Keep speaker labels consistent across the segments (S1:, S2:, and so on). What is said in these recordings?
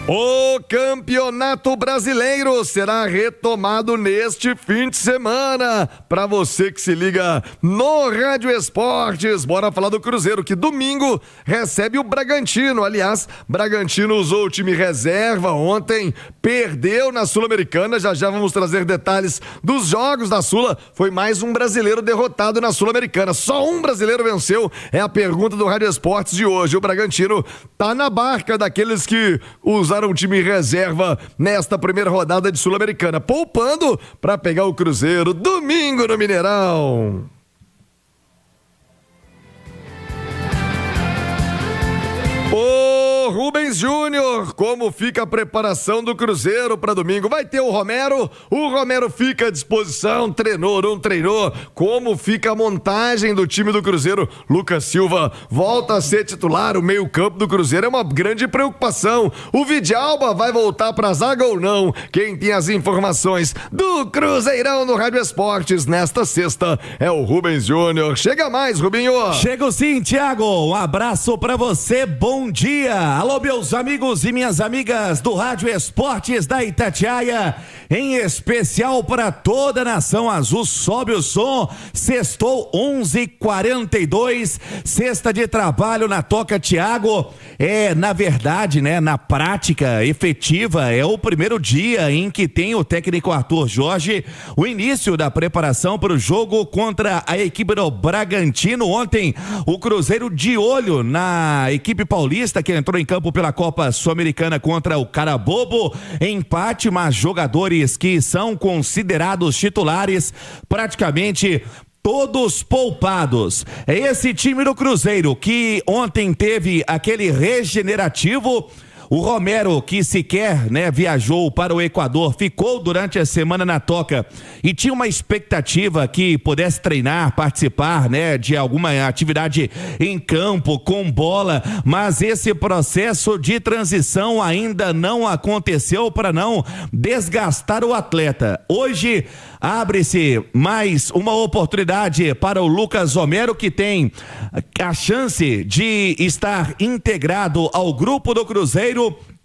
S1: O Campeonato Brasileiro será retomado neste fim de semana. Para você que se liga no Rádio Esportes, bora falar do Cruzeiro, que domingo recebe o Bragantino. Aliás, Bragantino usou o time reserva ontem, perdeu na Sul-Americana. Já vamos trazer detalhes dos jogos da Sula. Foi mais um brasileiro derrotado na Sul-Americana. Só um brasileiro venceu, é a pergunta do Rádio Esportes de hoje. O Bragantino tá na barca daqueles que usaram um time reserva nesta primeira rodada de Sul-Americana, poupando para pegar o Cruzeiro domingo no Mineirão. Ô Rubens Júnior, como fica a preparação do Cruzeiro para domingo? Vai ter o Romero fica à disposição, treinou, não treinou? Como fica a montagem do time do Cruzeiro? Lucas Silva volta a ser titular, o meio campo do Cruzeiro é uma grande preocupação. O Vidalba vai voltar para a zaga ou não? Quem tem as informações do Cruzeirão no Rádio Esportes nesta sexta é o Rubens Júnior. Chega mais, Rubinho!
S2: Chego sim, Thiago, um abraço para você, bom dia! Alô, meus amigos e minhas amigas do Rádio Esportes da Itatiaia, em especial para toda a nação azul, sobe o som, sextou 11h42, sexta de trabalho na Toca Thiago. Na verdade, né, na prática efetiva, é o primeiro dia em que tem o técnico Arthur Jorge o início da preparação para o jogo contra a equipe do Bragantino. Ontem, o Cruzeiro de olho na equipe paulista que entrou em campo pela Copa Sul-Americana contra o Carabobo, empate, mas jogadores que são considerados titulares praticamente todos poupados. É esse time do Cruzeiro que ontem teve aquele regenerativo. O Romero, que sequer, né, viajou para o Equador, ficou durante a semana na Toca e tinha uma expectativa que pudesse treinar, participar, né, de alguma atividade em campo, com bola, mas esse processo de transição ainda não aconteceu para não desgastar o atleta. Hoje abre-se mais uma oportunidade para o Lucas Romero, que tem a chance de estar integrado ao grupo do Cruzeiro.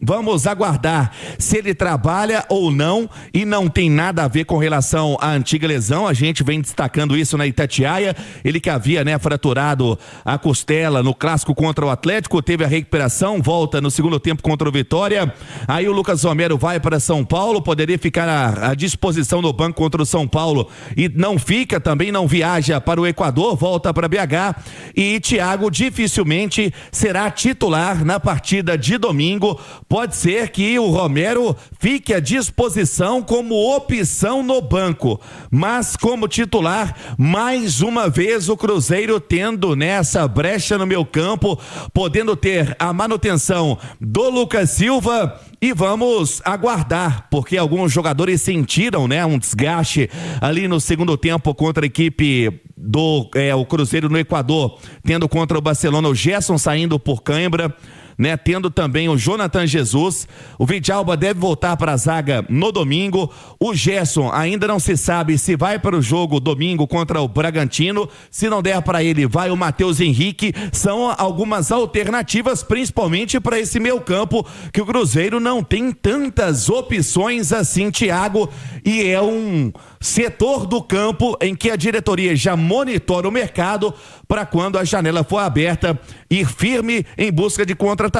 S2: Vamos aguardar se ele trabalha ou não, e não tem nada a ver com relação à antiga lesão. A gente vem destacando isso na Itatiaia. Ele que havia, né, fraturado a costela no clássico contra o Atlético, teve a recuperação, volta no segundo tempo contra o Vitória. Aí o Lucas Romero vai para São Paulo, poderia ficar à disposição do banco contra o São Paulo e não fica, também não viaja para o Equador, volta para BH. E Thiago dificilmente será titular na partida de domingo. Pode ser que o Romero fique à disposição como opção no banco, mas como titular, mais uma vez o Cruzeiro tendo nessa brecha no meio campo, podendo ter a manutenção do Lucas Silva. E vamos aguardar, porque alguns jogadores sentiram, né, um desgaste ali no segundo tempo contra a equipe do o Cruzeiro no Equador, tendo contra o Barcelona o Gerson saindo por cãibra, né, tendo também o Jonathan Jesus. O Vidalba deve voltar para a zaga no domingo. O Gerson ainda não se sabe se vai para o jogo domingo contra o Bragantino. Se não der para ele, vai o Matheus Henrique. São algumas alternativas, principalmente para esse meio campo, que o Cruzeiro não tem tantas opções assim, Thiago, e é um setor do campo em que a diretoria já monitora o mercado para, quando a janela for aberta, ir firme em busca de contratação.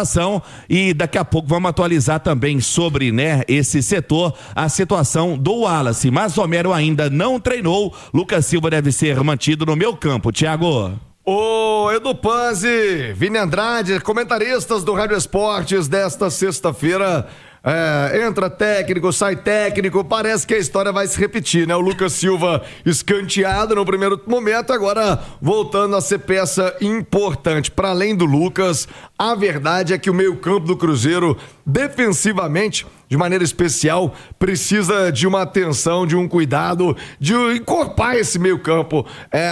S2: E daqui a pouco vamos atualizar também sobre, né, esse setor, a situação do Wallace. Mas Romero ainda não treinou. Lucas Silva deve ser mantido no meio campo, Thiago.
S1: Ô Edu Panzi, Vini Andrade, comentaristas do Rádio Esportes desta sexta-feira. Entra técnico, sai técnico, parece que a história vai se repetir, né? O Lucas Silva escanteado no primeiro momento, agora voltando a ser peça importante. Para além do Lucas, a verdade é que o meio-campo do Cruzeiro, defensivamente, de maneira especial, precisa de uma atenção, de um cuidado, de encorpar esse meio-campo.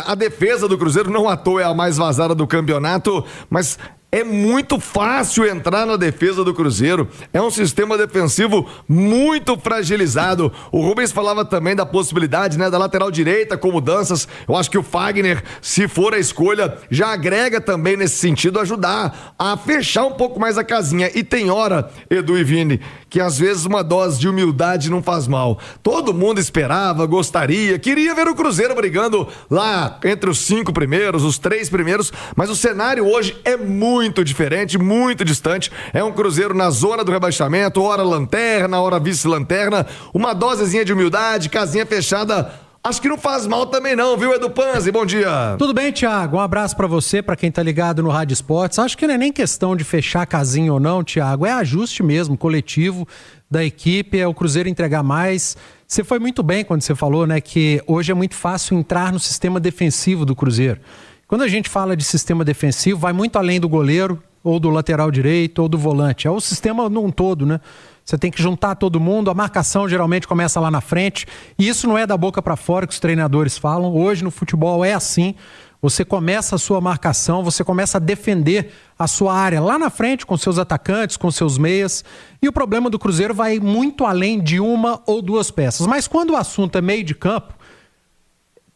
S1: A defesa do Cruzeiro não à toa é a mais vazada do campeonato, mas É muito fácil entrar na defesa do Cruzeiro. É um sistema defensivo muito fragilizado. O Rubens falava também da possibilidade, né, da lateral direita com mudanças. Eu acho que o Fagner, se for a escolha, já agrega também nesse sentido, ajudar a fechar um pouco mais a casinha. E tem hora, Edu e Vini, que às vezes uma dose de humildade não faz mal. Todo mundo esperava, gostaria, queria ver o Cruzeiro brigando lá entre os 5 primeiros, os 3 primeiros, mas o cenário hoje é muito diferente, muito distante. É um Cruzeiro na zona do rebaixamento, hora lanterna, hora vice-lanterna, uma dosezinha de humildade, casinha fechada. Acho que não faz mal também não, viu, Edu Panzi? Bom dia.
S3: Tudo bem, Thiago? Um abraço pra você, pra quem tá ligado no Rádio Esportes. Acho que não é nem questão de fechar a casinha ou não, Thiago. É ajuste mesmo, coletivo da equipe, é o Cruzeiro entregar mais. Você foi muito bem quando você falou, né, que hoje é muito fácil entrar no sistema defensivo do Cruzeiro. Quando a gente fala de sistema defensivo, vai muito além do goleiro, ou do lateral direito, ou do volante. É o sistema num todo, né? Você tem que juntar todo mundo, a marcação geralmente começa lá na frente, e isso não é da boca para fora que os treinadores falam. Hoje no futebol é assim, você começa a sua marcação, você começa a defender a sua área lá na frente com seus atacantes, com seus meias, e o problema do Cruzeiro vai muito além de uma ou duas peças. Mas quando o assunto é meio de campo,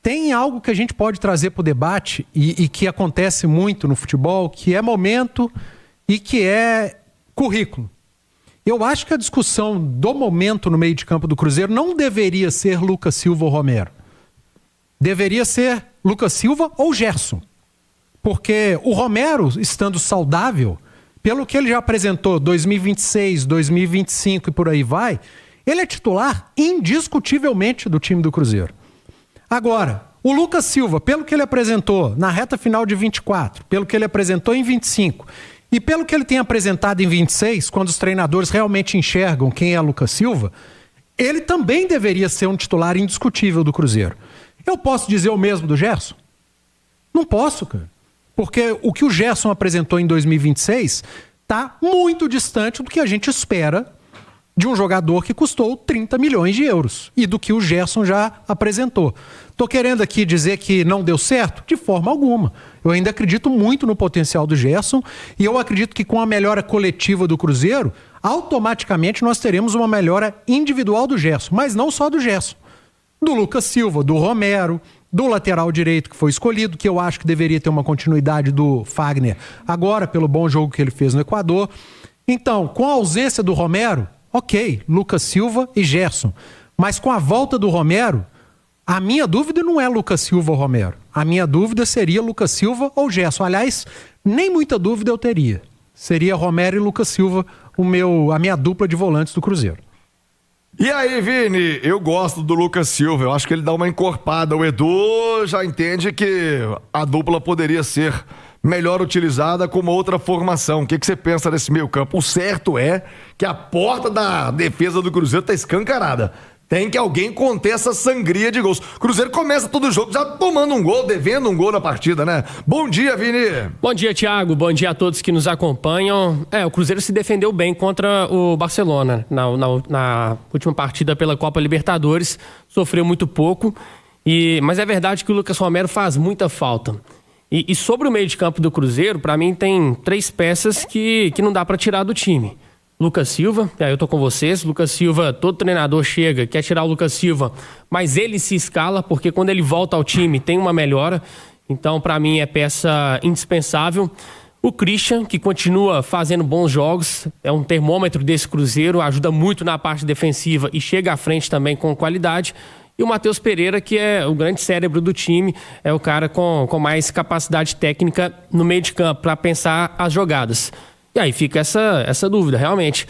S3: tem algo que a gente pode trazer para o debate e que acontece muito no futebol, que é momento e que é currículo. Eu acho que a discussão do momento no meio de campo do Cruzeiro não deveria ser Lucas Silva ou Romero. Deveria ser Lucas Silva ou Gerson. Porque o Romero, estando saudável, pelo que ele já apresentou 2026, 2025 e por aí vai, ele é titular indiscutivelmente do time do Cruzeiro. Agora, o Lucas Silva, pelo que ele apresentou na reta final de 24, pelo que ele apresentou em 25 e pelo que ele tem apresentado em 26, quando os treinadores realmente enxergam quem é Lucas Silva, ele também deveria ser um titular indiscutível do Cruzeiro. Eu posso dizer o mesmo do Gerson? Não posso, cara. Porque o que o Gerson apresentou em 2026 está muito distante do que a gente espera de um jogador que custou 30 milhões de euros e do que o Gerson já apresentou. Estou querendo aqui dizer que não deu certo? De forma alguma. Eu ainda acredito muito no potencial do Gerson e eu acredito que com a melhora coletiva do Cruzeiro, automaticamente nós teremos uma melhora individual do Gerson, mas não só do Gerson. Do Lucas Silva, do Romero, do lateral direito que foi escolhido, que eu acho que deveria ter uma continuidade do Fagner agora, pelo bom jogo que ele fez no Equador. Então, com a ausência do Romero, ok, Lucas Silva e Gerson. Mas com a volta do Romero, a minha dúvida não é Lucas Silva ou Romero. A minha dúvida seria Lucas Silva ou Gerson. Aliás, nem muita dúvida eu teria. Seria Romero e Lucas Silva a minha dupla de volantes do Cruzeiro.
S1: E aí, Vini, eu gosto do Lucas Silva, eu acho que ele dá uma encorpada. O Edu já entende que a dupla poderia ser melhor utilizada com uma outra formação. O que você pensa desse meio campo? O certo é que a porta da defesa do Cruzeiro tá escancarada. Tem que alguém conter essa sangria de gols. O Cruzeiro começa todo o jogo já tomando um gol, devendo um gol na partida, né? Bom dia, Vini.
S4: Bom dia, Thiago. Bom dia a todos que nos acompanham. O Cruzeiro se defendeu bem contra o Barcelona na última partida pela Copa Libertadores. Sofreu muito pouco. Mas é verdade que o Lucas Romero faz muita falta. E sobre o meio de campo do Cruzeiro, para mim tem 3 peças que não dá para tirar do time. Lucas Silva, eu tô com vocês. Lucas Silva, todo treinador chega, quer tirar o Lucas Silva, mas ele se escala, porque quando ele volta ao time tem uma melhora. Então, para mim, é peça indispensável. O Christian, que continua fazendo bons jogos, é um termômetro desse Cruzeiro, ajuda muito na parte defensiva e chega à frente também com qualidade. E o Matheus Pereira, que é o grande cérebro do time, é o cara com mais capacidade técnica no meio de campo para pensar as jogadas. E aí fica essa dúvida, realmente.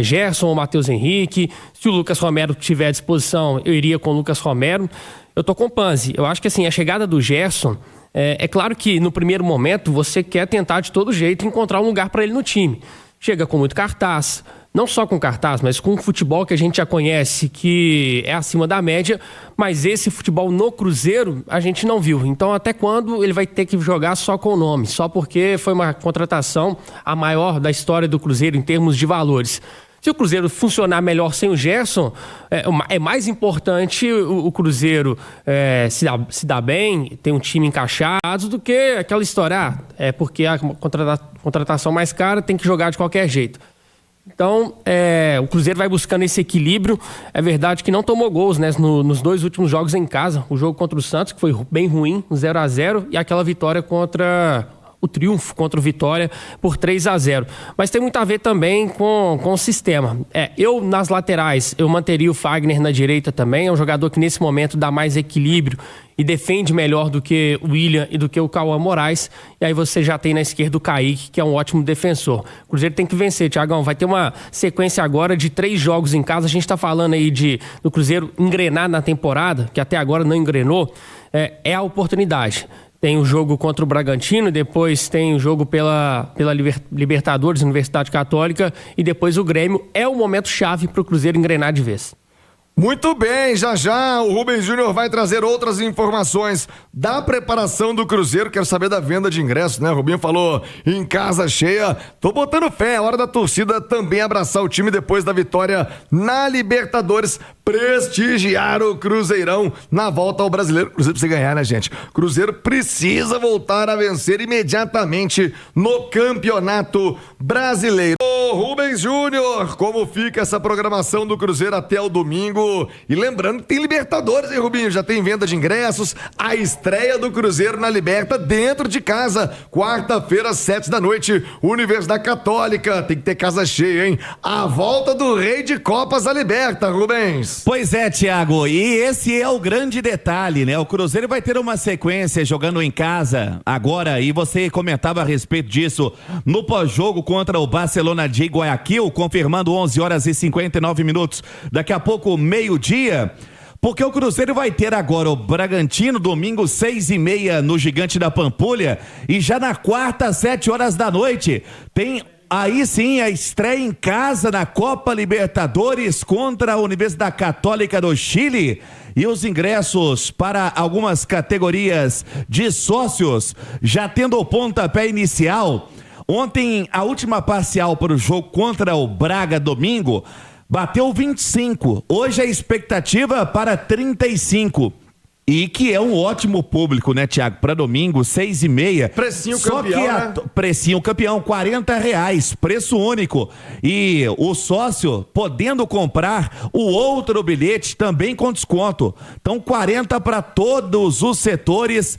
S4: Gerson ou Matheus Henrique, se o Lucas Romero tiver à disposição, eu iria com o Lucas Romero. Eu tô com o Panzi. Eu acho que assim, a chegada do Gerson, é claro que no primeiro momento você quer tentar de todo jeito encontrar um lugar para ele no time. Chega com muito cartaz, não só com cartaz, mas com um futebol que a gente já conhece, que é acima da média, mas esse futebol no Cruzeiro a gente não viu. Então até quando ele vai ter que jogar só com o nome? Só porque foi uma contratação a maior da história do Cruzeiro em termos de valores. Se o Cruzeiro funcionar melhor sem o Gerson, é mais importante o Cruzeiro se dar bem, ter um time encaixado, do que aquela história, porque a Contratação mais cara, tem que jogar de qualquer jeito. Então, o Cruzeiro vai buscando esse equilíbrio. É verdade que não tomou gols, né, nos 2 últimos jogos em casa. O jogo contra o Santos, que foi bem ruim, 0-0, e aquela vitória contra o triunfo contra o Vitória por 3-0. Mas tem muito a ver também com o sistema. Eu, nas laterais, eu manteria o Fagner na direita também. É um jogador que nesse momento dá mais equilíbrio e defende melhor do que o William e do que o Cauã Moraes. E aí você já tem na esquerda o Kaique, que é um ótimo defensor. O Cruzeiro tem que vencer, Thiagão. Vai ter uma sequência agora de 3 jogos em casa. A gente tá falando aí do Cruzeiro engrenar na temporada, que até agora não engrenou. É a oportunidade. Tem o jogo contra o Bragantino, depois tem o jogo pela Libertadores, Universidade Católica, e depois o Grêmio. É o momento chave para o Cruzeiro engrenar de vez.
S1: Muito bem, já o Rubens Júnior vai trazer outras informações da preparação do Cruzeiro. Quero saber da venda de ingressos, né? O Rubinho falou em casa cheia. Tô botando fé, é hora da torcida também abraçar o time depois da vitória na Libertadores, prestigiar o Cruzeirão na volta ao Brasileiro. Cruzeiro precisa ganhar, né, gente? Cruzeiro precisa voltar a vencer imediatamente no Campeonato Brasileiro. Ô, Rubens Júnior, como fica essa programação do Cruzeiro até o domingo? E lembrando que tem Libertadores, hein, Rubinho? Já tem venda de ingressos, a estreia do Cruzeiro na Liberta dentro de casa, quarta-feira, 7 da noite, Universidade Católica, tem que ter casa cheia, hein? A volta do Rei de Copas à Liberta, Rubens.
S2: Pois é, Thiago, e esse é o grande detalhe, né? O Cruzeiro vai ter uma sequência jogando em casa agora, e você comentava a respeito disso no pós-jogo contra o Barcelona de Guayaquil, confirmando 11h59. Daqui a pouco, meio-dia, porque o Cruzeiro vai ter agora o Bragantino, domingo 6h30 no Gigante da Pampulha, e já na quarta, 7h da noite, tem aí sim a estreia em casa na Copa Libertadores contra a Universidade Católica do Chile. E os ingressos para algumas categorias de sócios já tendo o pontapé inicial. Ontem, a última parcial para o jogo contra o Braga domingo bateu 25. Hoje a expectativa para 35. E que é um ótimo público, né, Thiago? Para domingo, 6h30.
S1: Precinho campeão, né?
S2: Precinho campeão, R$40, preço único. E o sócio podendo comprar o outro bilhete também com desconto. Então, 40 para todos os setores.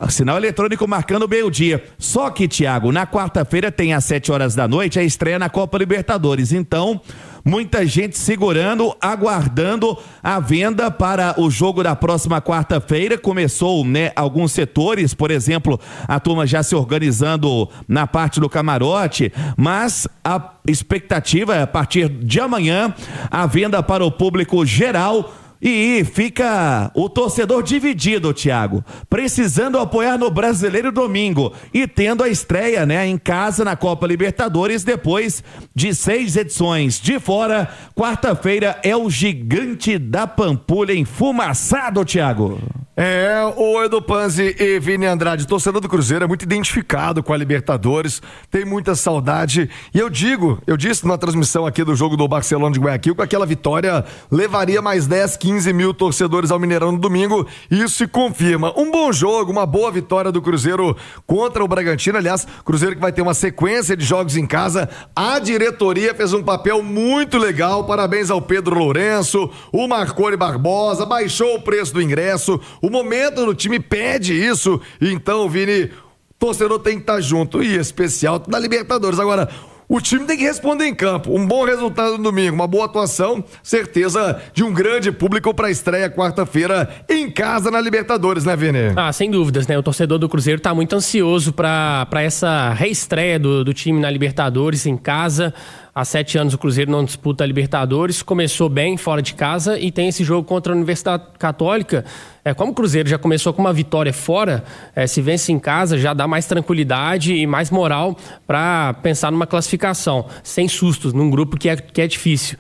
S2: Sinal eletrônico marcando meio-dia. Só que, Thiago, na quarta-feira tem às 7h da noite a estreia na Copa Libertadores. Então, muita gente segurando, aguardando a venda para o jogo da próxima quarta-feira. Começou, né, alguns setores, por exemplo, a turma já se organizando na parte do camarote, mas a expectativa é a partir de amanhã a venda para o público geral. E fica o torcedor dividido, Thiago, precisando apoiar no Brasileiro domingo e tendo a estreia, né, em casa na Copa Libertadores depois de 6 edições. De fora, quarta-feira é o Gigante da Pampulha enfumaçado, Thiago.
S1: O Edu Panzi e Vini Andrade, torcedor do Cruzeiro, é muito identificado com a Libertadores, tem muita saudade, e eu disse na transmissão aqui do jogo do Barcelona de Guayaquil que aquela vitória levaria mais 10, 15 mil torcedores ao Mineirão no domingo, e isso se confirma. Um bom jogo, uma boa vitória do Cruzeiro contra o Bragantino. Aliás, Cruzeiro que vai ter uma sequência de jogos em casa. A diretoria fez um papel muito legal, parabéns ao Pedro Lourenço, o Marconi Barbosa, baixou o preço do ingresso. O momento do time pede isso, então, Vini, torcedor tem que estar junto, e especial da Libertadores. Agora, o time tem que responder em campo. Um bom resultado no domingo, uma boa atuação, certeza de um grande público para a estreia quarta-feira em casa na Libertadores, né, Vini?
S4: Sem dúvidas, né? O torcedor do Cruzeiro está muito ansioso para essa reestreia do time na Libertadores em casa. Há 7 anos o Cruzeiro não disputa a Libertadores, começou bem fora de casa e tem esse jogo contra a Universidade Católica. Como o Cruzeiro já começou com uma vitória fora, se vence em casa já dá mais tranquilidade e mais moral para pensar numa classificação, sem sustos, num grupo que é difícil.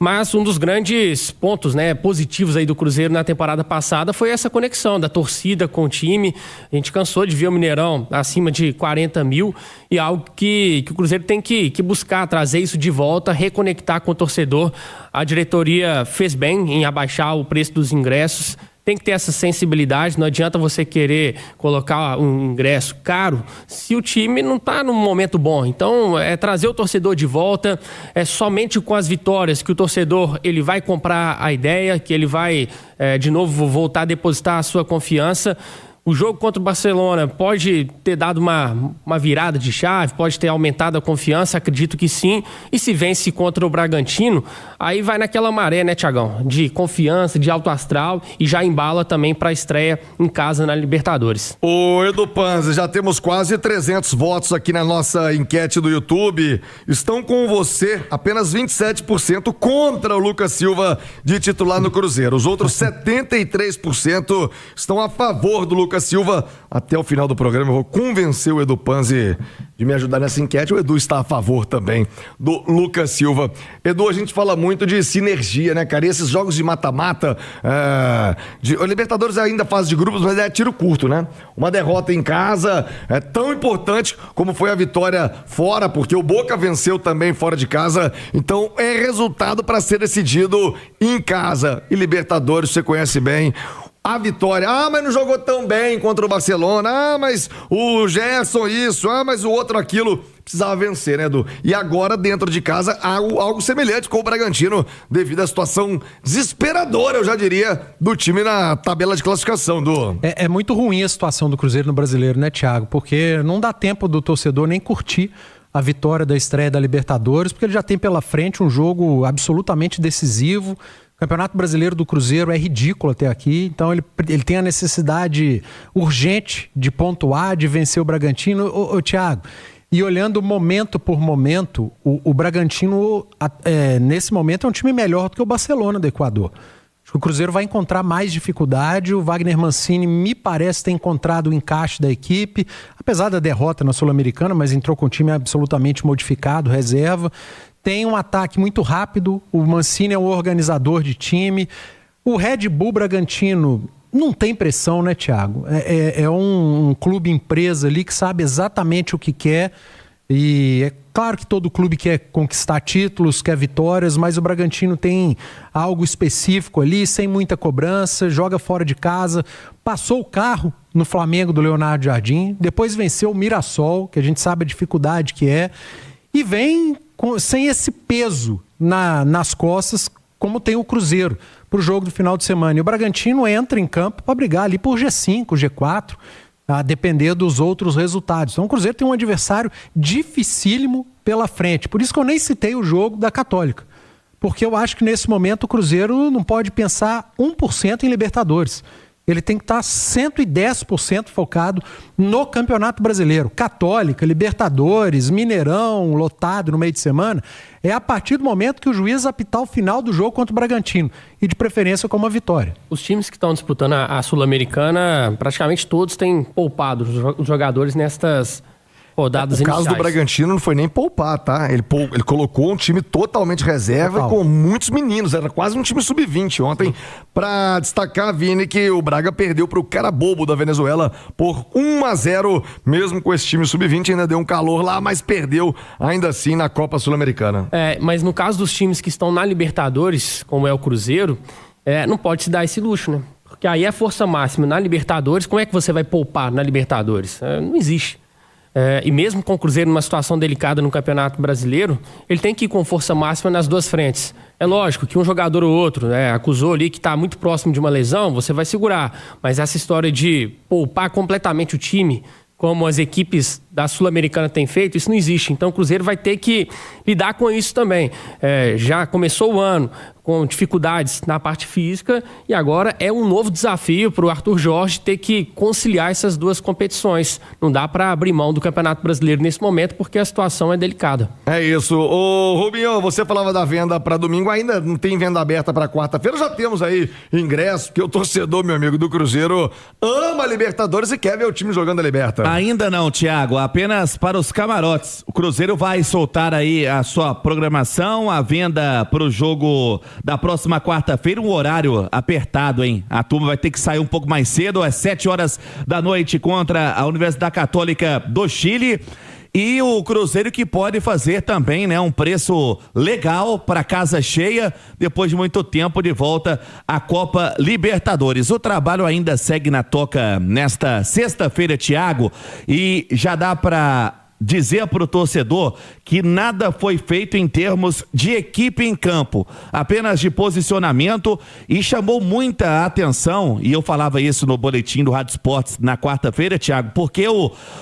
S4: Mas um dos grandes pontos, né, positivos aí do Cruzeiro na temporada passada foi essa conexão da torcida com o time. A gente cansou de ver o Mineirão acima de 40 mil e algo que o Cruzeiro tem que buscar, trazer isso de volta, reconectar com o torcedor. A diretoria fez bem em abaixar o preço dos ingressos. tem que ter essa sensibilidade. Não adianta você querer colocar um ingresso caro se o time não está num momento bom. Então, é trazer o torcedor de volta. É somente com as vitórias que o torcedor ele vai comprar a ideia, que ele vai, de novo, voltar a depositar a sua confiança. O jogo contra o Barcelona pode ter dado uma virada de chave, pode ter aumentado a confiança, acredito que sim. E se vence contra o Bragantino, aí vai naquela maré, né, Thiagão? De confiança, de alto astral e já embala também para a estreia em casa na Libertadores.
S1: Ô Edu Panza, já temos quase 300 votos aqui na nossa enquete do YouTube. Estão com você apenas 27% contra o Lucas Silva de titular no Cruzeiro. Os outros 73% estão a favor do Lucas Silva. Até o final do programa eu vou convencer o Edu Panzi de me ajudar nessa enquete. O Edu está a favor também do Lucas Silva. Edu, a gente fala muito de sinergia, né, cara? E esses jogos de mata-mata, o Libertadores é ainda fase de grupos, mas é tiro curto, né? Uma derrota em casa é tão importante como foi a vitória fora, porque o Boca venceu também fora de casa. Então é resultado para ser decidido em casa. E Libertadores, você conhece bem a vitória. Mas não jogou tão bem contra o Barcelona. Mas o Gerson isso. Mas o outro aquilo. Precisava vencer, né, Edu? E agora, dentro de casa, algo semelhante com o Bragantino, devido à situação desesperadora, eu já diria, do time na tabela de classificação, Edu.
S3: É muito ruim a situação do Cruzeiro no Brasileiro, né, Thiago? Porque não dá tempo do torcedor nem curtir a vitória da estreia da Libertadores, porque ele já tem pela frente um jogo absolutamente decisivo. O Campeonato Brasileiro do Cruzeiro é ridículo até aqui, então ele tem a necessidade urgente de pontuar, de vencer o Bragantino. Ô Thiago, e olhando momento por momento, o Bragantino, nesse momento, é um time melhor do que o Barcelona do Equador. Acho que o Cruzeiro vai encontrar mais dificuldade. O Wagner Mancini me parece ter encontrado o encaixe da equipe, apesar da derrota na Sul-Americana, mas entrou com o time absolutamente modificado, reserva. Tem um ataque muito rápido, o Mancini é um organizador de time. O Red Bull Bragantino não tem pressão, né, Thiago? É um clube empresa ali que sabe exatamente o que quer. E é claro que todo clube quer conquistar títulos, quer vitórias, mas o Bragantino tem algo específico ali, sem muita cobrança, joga fora de casa, passou o carro no Flamengo do Leonardo Jardim, depois venceu o Mirassol, que a gente sabe a dificuldade que é, e vem sem esse peso nas costas, como tem o Cruzeiro, para o jogo do final de semana. E o Bragantino entra em campo para brigar ali por G5, G4, a depender dos outros resultados. Então o Cruzeiro tem um adversário dificílimo pela frente. Por isso que eu nem citei o jogo da Católica. Porque eu acho que nesse momento o Cruzeiro não pode pensar 1% em Libertadores. Ele tem que estar 110% focado no Campeonato Brasileiro. Católica, Libertadores, Mineirão, lotado no meio de semana. É a partir do momento que o juiz apitar o final do jogo contra o Bragantino. E de preferência com uma vitória.
S4: Os times que estão disputando a Sul-Americana, praticamente todos têm poupado os jogadores nestas rodadas iniciais.
S1: O caso do Bragantino não foi nem poupar, tá? Ele colocou um time totalmente reserva com muitos meninos. Era quase um time sub-20 ontem. Pra destacar, Vini, que o Braga perdeu pro Carabobo da Venezuela por 1-0, mesmo com esse time sub-20. Ainda deu um calor lá, mas perdeu ainda assim na Copa Sul-Americana.
S4: Mas no caso dos times que estão na Libertadores, como é o Cruzeiro, não pode se dar esse luxo, né? Porque aí é força máxima na Libertadores. Como é que você vai poupar na Libertadores? Não existe. E mesmo com o Cruzeiro numa situação delicada no Campeonato Brasileiro, ele tem que ir com força máxima nas duas frentes. É lógico que um jogador ou outro acusou ali que está muito próximo de uma lesão, você vai segurar. Mas essa história de poupar completamente o time, como as equipes da Sul-Americana têm feito, isso não existe. Então o Cruzeiro vai ter que lidar com isso também. Já começou o ano com dificuldades na parte física e agora é um novo desafio para o Arthur Jorge ter que conciliar essas duas competições. Não dá para abrir mão do Campeonato Brasileiro nesse momento porque a situação é delicada.
S1: É isso. Ô Rubinho, você falava da venda para domingo, ainda não tem venda aberta para quarta-feira, já temos aí ingresso, porque o torcedor, meu amigo do Cruzeiro, ama a Libertadores e quer ver o time jogando a Liberta.
S2: Ainda não, Thiago, apenas para os camarotes. O Cruzeiro vai soltar aí a sua programação, a venda para o jogo da próxima quarta-feira, um horário apertado, hein? A turma vai ter que sair um pouco mais cedo, às 7 horas da noite contra a Universidade Católica do Chile. e o Cruzeiro que pode fazer também, né, um preço legal para casa cheia depois de muito tempo de volta à Copa Libertadores. O trabalho ainda segue na toca nesta sexta-feira, Thiago, e já dá para dizer para o torcedor que nada foi feito em termos de equipe em campo, apenas de posicionamento, e chamou muita atenção, e eu falava isso no boletim do Rádio Esportes na quarta-feira, Thiago, porque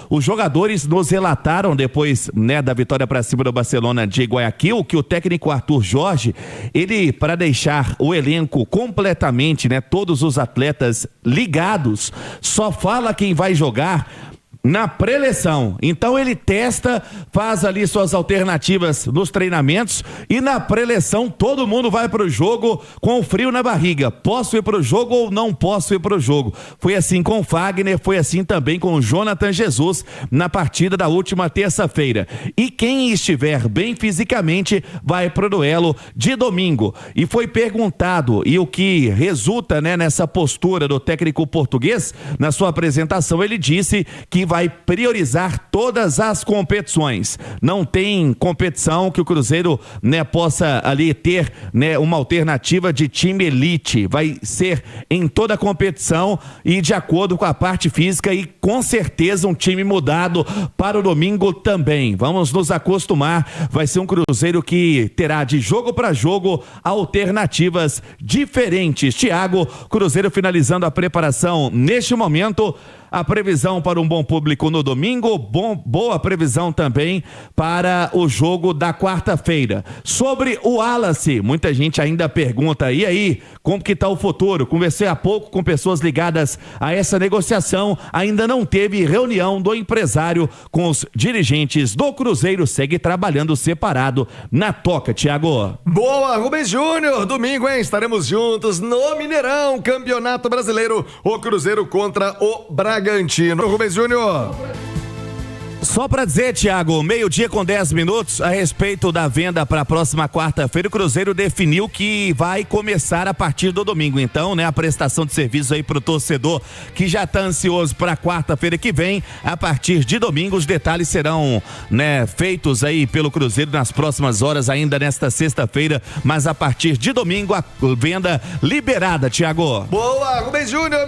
S2: os jogadores nos relataram depois, né, da vitória para cima do Barcelona de Guayaquil, que o técnico Arthur Jorge, ele, para deixar o elenco completamente, né, todos os atletas ligados, só fala quem vai jogar na preleção. Então ele testa, faz ali suas alternativas nos treinamentos, e na preleção todo mundo vai pro jogo com frio na barriga. Posso ir pro jogo ou não posso ir pro jogo? Foi assim com o Fagner, foi assim também com o Jonathan Jesus na partida da última terça-feira. E quem estiver bem fisicamente vai pro duelo de domingo. E foi perguntado, e o que resulta, né, nessa postura do técnico português, na sua apresentação ele disse que vai priorizar todas as competições. Não tem competição que o Cruzeiro, né, possa ali ter, né, uma alternativa de time elite. Vai ser em toda a competição e de acordo com a parte física, e com certeza um time mudado para o domingo também. Vamos nos acostumar. Vai ser um Cruzeiro que terá de jogo para jogo alternativas diferentes. Thiago, Cruzeiro finalizando a preparação neste momento. A previsão para um bom público no domingo, boa previsão também para o jogo da quarta-feira. Sobre o Wallace, muita gente ainda pergunta, e aí, como que está o futuro? Conversei há pouco com pessoas ligadas a essa negociação, ainda não teve reunião do empresário com os dirigentes do Cruzeiro, segue trabalhando separado na toca, Thiago.
S1: Boa, Rubens Júnior, domingo, hein? Estaremos juntos no Mineirão, Campeonato Brasileiro, o Cruzeiro contra o Bragantino. Rubens Júnior.
S2: Só para dizer, Thiago, 12:10 a respeito da venda para a próxima quarta-feira, o Cruzeiro definiu que vai começar a partir do domingo. Então, né, a prestação de serviço aí pro torcedor que já tá ansioso para quarta-feira que vem, a partir de domingo os detalhes serão, né, feitos aí pelo Cruzeiro nas próximas horas, ainda nesta sexta-feira, mas a partir de domingo a venda liberada, Thiago.
S1: Boa, Rubens Júnior.